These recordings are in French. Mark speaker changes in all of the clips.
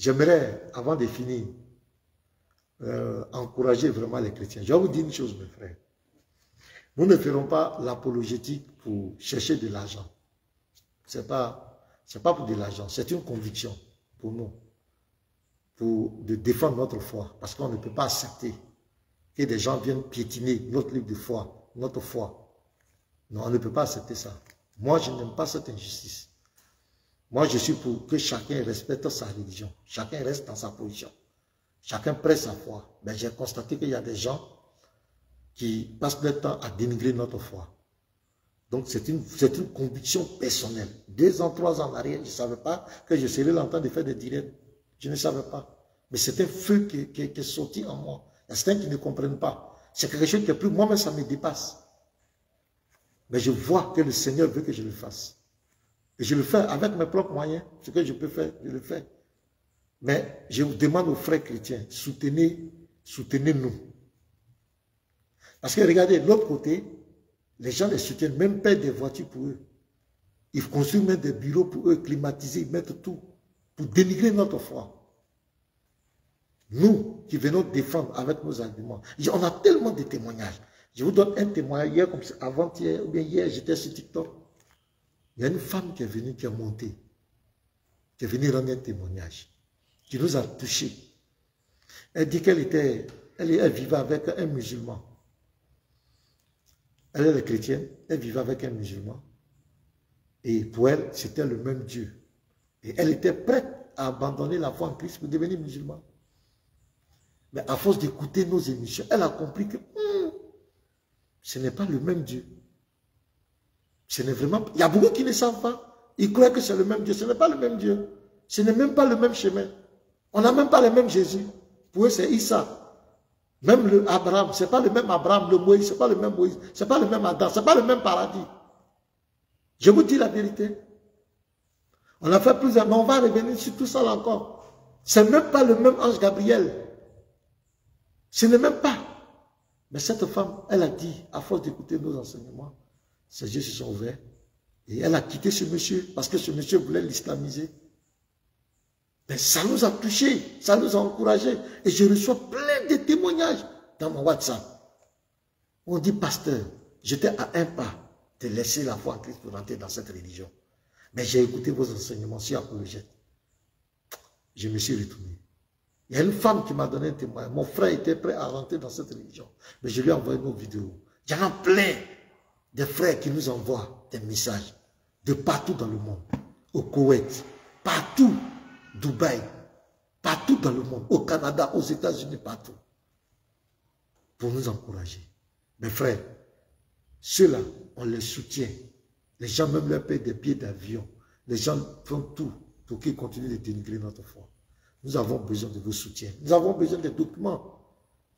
Speaker 1: j'aimerais, avant de finir, encourager vraiment les chrétiens. Je vais vous dire une chose, mes frères. Nous ne ferons pas l'apologétique pour chercher de l'argent. Ce n'est pas pour de l'argent, c'est une conviction pour nous, de défendre notre foi, parce qu'on ne peut pas accepter que des gens viennent piétiner notre livre de foi, notre foi. Non, on ne peut pas accepter ça. Moi, je n'aime pas cette injustice. Moi, je suis pour que chacun respecte sa religion, chacun reste dans sa position, chacun prête sa foi. Mais j'ai constaté qu'il y a des gens qui passent leur temps à dénigrer notre foi. Donc, c'est une conviction personnelle. 2 ans, 3 ans en arrière, je ne savais pas que je serais en train de faire des directs. Je ne savais pas. Mais c'est un feu qui est sorti en moi. Il y a certains qui ne comprennent pas. C'est quelque chose qui est plus... Moi-même, ça me dépasse. Mais je vois que le Seigneur veut que je le fasse. Et je le fais avec mes propres moyens. Ce que je peux faire, je le fais. Mais je vous demande aux frères chrétiens, soutenez-nous. Parce que regardez, de l'autre côté, les gens les soutiennent, même paient des voitures pour eux. Ils construisent même des bureaux pour eux, climatisés, ils mettent tout pour dénigrer notre foi. Nous qui venons défendre avec nos arguments, on a tellement de témoignages. Je vous donne un témoignage hier, comme avant-hier, ou bien hier, j'étais sur TikTok. Il y a une femme qui est venue, qui a monté, qui est venue rendre un témoignage, qui nous a touchés. Elle dit qu'elle vivait avec un musulman. Elle est chrétienne, elle vivait avec un musulman. Et pour elle, c'était le même Dieu. Et elle était prête à abandonner la foi en Christ pour devenir musulmane. Mais à force d'écouter nos émissions, elle a compris que ce n'est pas le même Dieu. Ce n'est vraiment... Il y a beaucoup qui ne savent pas. Ils croient que c'est le même Dieu. Ce n'est pas le même Dieu. Ce n'est même pas le même chemin. On n'a même pas le même Jésus. Pour eux, c'est Issa. Même le Abraham, ce n'est pas le même Abraham, le Moïse, ce n'est pas le même Moïse, ce n'est pas le même Adam, ce n'est pas le même paradis. Je vous dis la vérité. On a fait plusieurs, mais on va revenir sur tout ça là encore. Ce n'est même pas le même ange Gabriel. Ce n'est même pas. Mais cette femme, elle a dit, à force d'écouter nos enseignements, ses yeux se sont ouverts. Et elle a quitté ce monsieur, parce que ce monsieur voulait l'islamiser. Mais ça nous a touchés, ça nous a encouragés. Et je reçois plein de témoignages dans mon WhatsApp. On dit, pasteur, j'étais à un pas de laisser la foi en Christ pour rentrer dans cette religion. Mais j'ai écouté vos enseignements sur Apologète. Je me suis retourné. Il y a une femme qui m'a donné un témoignage. Mon frère était prêt à rentrer dans cette religion. Mais je lui ai envoyé nos vidéos. Il y en a plein de frères qui nous envoient des messages de partout dans le monde. Au Koweït, partout. Dubaï, partout dans le monde, au Canada, aux États-Unis, partout, pour nous encourager. Mes frères, ceux-là, on les soutient. Les gens même leur payent des billets d'avion. Les gens font tout pour qu'ils continuent de dénigrer notre foi. Nous avons besoin de vos soutiens. Nous avons besoin des documents.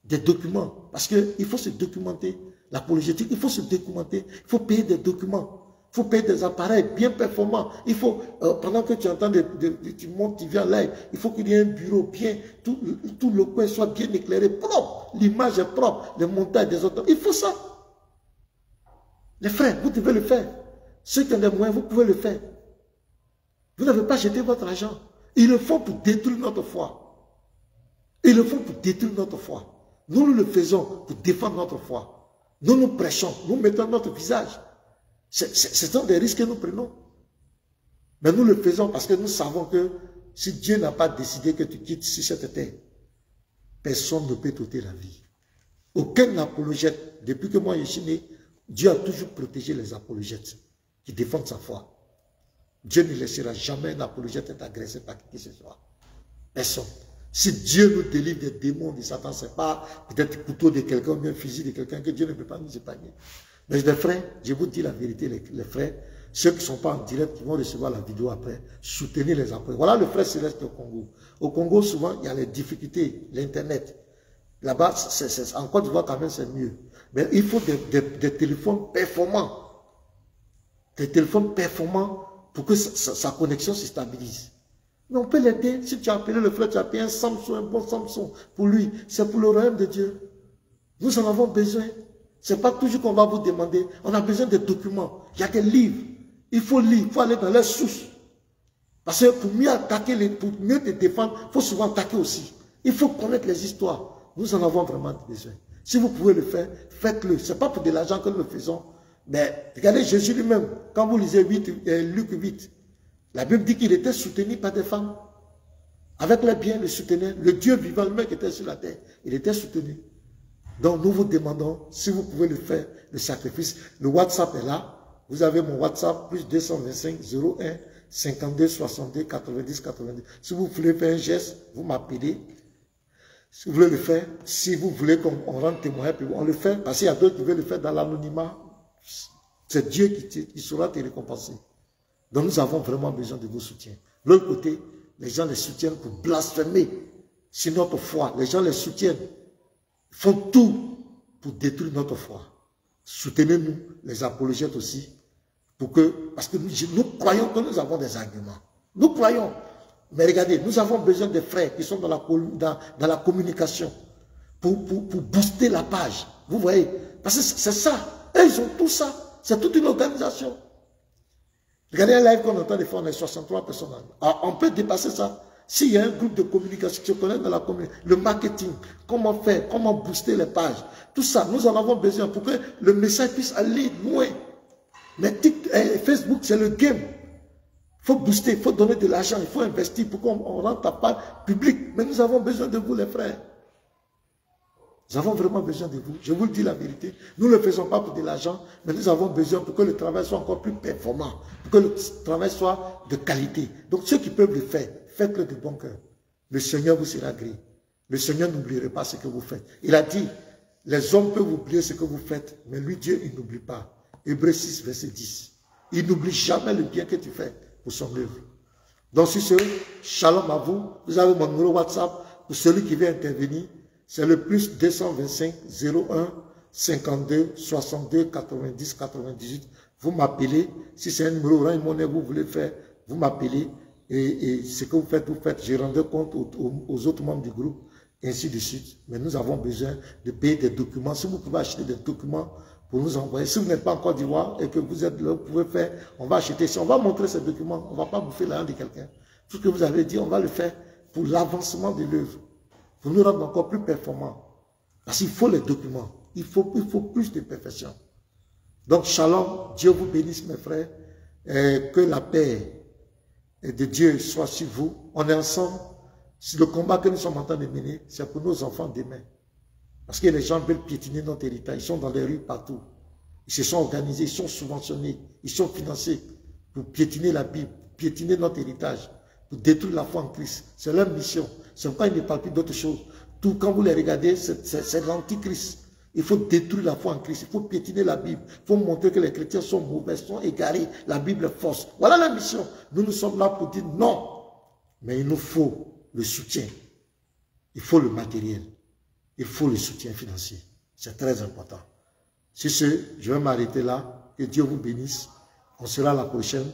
Speaker 1: Des documents. Parce qu'il faut se documenter. L'apologétique, il faut se documenter. Il faut payer des documents. Il faut payer des appareils bien performants. Il faut, pendant que tu entends, tu montes, tu viens live, il faut qu'il y ait un bureau bien, tout le coin soit bien éclairé, propre. L'image est propre, le montage des autres. Il faut ça. Les frères, vous devez le faire. Ceux qui ont des moyens, vous pouvez le faire. Vous n'avez pas jeté votre argent. Ils le font pour détruire notre foi. Ils le font pour détruire notre foi. Nous le faisons pour défendre notre foi. Nous prêchons, nous mettons notre visage. Ce sont des risques que nous prenons. Mais nous le faisons parce que nous savons que si Dieu n'a pas décidé que tu quittes sur cette terre, personne ne peut t'ôter la vie. Aucun apologète, depuis que moi je suis né, Dieu a toujours protégé les apologètes qui défendent sa foi. Dieu ne laissera jamais un apologète être agressé par qui que ce soit. Personne. Si Dieu nous délivre des démons de Satan, ce n'est pas peut-être couteau de quelqu'un ou bien fusil de quelqu'un que Dieu ne peut pas nous épargner. Mais les frères, je vous dis la vérité, les frères, ceux qui ne sont pas en direct, qui vont recevoir la vidéo après, soutenez les apôtres. Voilà le frère Céleste au Congo. Au Congo, souvent, il y a les difficultés, l'Internet. Là-bas, en Côte d'Ivoire, quand même, c'est mieux. Mais il faut des téléphones performants. Des téléphones performants pour que sa connexion se stabilise. Mais on peut l'aider. Si tu as appelé le frère, tu as payé un Samsung, un bon Samsung pour lui. C'est pour le royaume de Dieu. Nous en avons besoin. Ce n'est pas toujours qu'on va vous demander. On a besoin de documents. Il y a des livres. Il faut lire. Il faut aller dans les sources. Parce que pour mieux attaquer, pour mieux te défendre, il faut souvent attaquer aussi. Il faut connaître les histoires. Nous en avons vraiment besoin. Si vous pouvez le faire, faites-le. Ce n'est pas pour de l'argent que nous le faisons. Mais regardez Jésus lui-même, quand vous lisez Luc 8, la Bible dit qu'il était soutenu par des femmes. Avec les biens, le soutenaient. Le Dieu vivant, le mec qui était sur la terre, il était soutenu. Donc nous vous demandons, si vous pouvez le faire, le sacrifice. Le WhatsApp est là. Vous avez mon WhatsApp, plus 225 01 52 62 90 90. Si vous voulez faire un geste, vous m'appelez. Si vous voulez le faire, si vous voulez qu'on rende témoin, puis on le fait, parce qu'il y a d'autres qui veulent le faire dans l'anonymat. C'est Dieu qui saura te récompenser. Donc nous avons vraiment besoin de vos soutiens. De l'autre côté, les gens les soutiennent pour blasphémer sur notre foi. Les gens les soutiennent, font tout pour détruire notre foi. Soutenez-nous, les apologètes aussi, pour que, parce que nous croyons que nous avons des arguments. Nous croyons. Mais regardez, nous avons besoin des frères qui sont dans la communication pour booster la page. Vous voyez? Parce que c'est ça. Et ils ont tout ça. C'est toute une organisation. Regardez un live qu'on est en train de faire, on est 63 personnes. Alors, on peut dépasser ça. S'il y a un groupe de communication qui se connaît dans la communication, le marketing, comment faire, comment booster les pages, tout ça, nous en avons besoin pour que le message puisse aller loin. Mais Facebook, c'est le game. Il faut booster, il faut donner de l'argent, il faut investir pour qu'on rende ta page publique. Mais nous avons besoin de vous, les frères. Nous avons vraiment besoin de vous. Je vous le dis la vérité. Nous ne le faisons pas pour de l'argent, mais nous avons besoin pour que le travail soit encore plus performant, pour que le travail soit de qualité. Donc ceux qui peuvent le faire, faites-le de bon cœur. Le Seigneur vous sera gré. Le Seigneur n'oubliera pas ce que vous faites. Il a dit, les hommes peuvent oublier ce que vous faites, mais lui, Dieu, il n'oublie pas. Hébreux 6, verset 10. Il n'oublie jamais le bien que tu fais pour son œuvre. Donc sur ce, shalom à vous. Vous avez mon numéro WhatsApp pour celui qui veut intervenir. C'est le plus 225 01 52 62 90 98. Vous m'appelez. Si c'est un numéro Orange Money vous voulez faire, vous m'appelez. Et ce que vous faites, Je rendrai compte aux autres membres du groupe, ainsi de suite. Mais nous avons besoin de payer des documents. Si vous pouvez acheter des documents pour nous envoyer. Si vous n'êtes pas en Côte d'Ivoire et que vous êtes là, vous pouvez faire, on va acheter. Si on va montrer ces documents, on ne va pas bouffer l'argent de quelqu'un. Tout ce que vous avez dit, on va le faire pour l'avancement de l'œuvre. Pour nous rendre encore plus performants. Parce qu'il faut les documents. Il faut plus de perfection. Donc, shalom. Dieu vous bénisse, mes frères. Et que la paix de Dieu soit sur vous. On est ensemble. Le combat que nous sommes en train de mener, c'est pour nos enfants demain. Parce que les gens veulent piétiner notre héritage. Ils sont dans les rues partout. Ils se sont organisés, ils sont subventionnés, ils sont financés pour piétiner la Bible, piétiner notre héritage, pour détruire la foi en Christ. C'est leur mission. C'est pourquoi ils ne parlent plus d'autre chose. Tout quand vous les regardez, c'est l'antichrist. Il faut détruire la foi en Christ. Il faut piétiner la Bible. Il faut montrer que les chrétiens sont mauvais, sont égarés. La Bible est fausse. Voilà la mission. Nous sommes là pour dire non. Mais il nous faut le soutien. Il faut le matériel. Il faut le soutien financier. C'est très important. Sur ce, je vais m'arrêter là. Que Dieu vous bénisse. On sera la prochaine.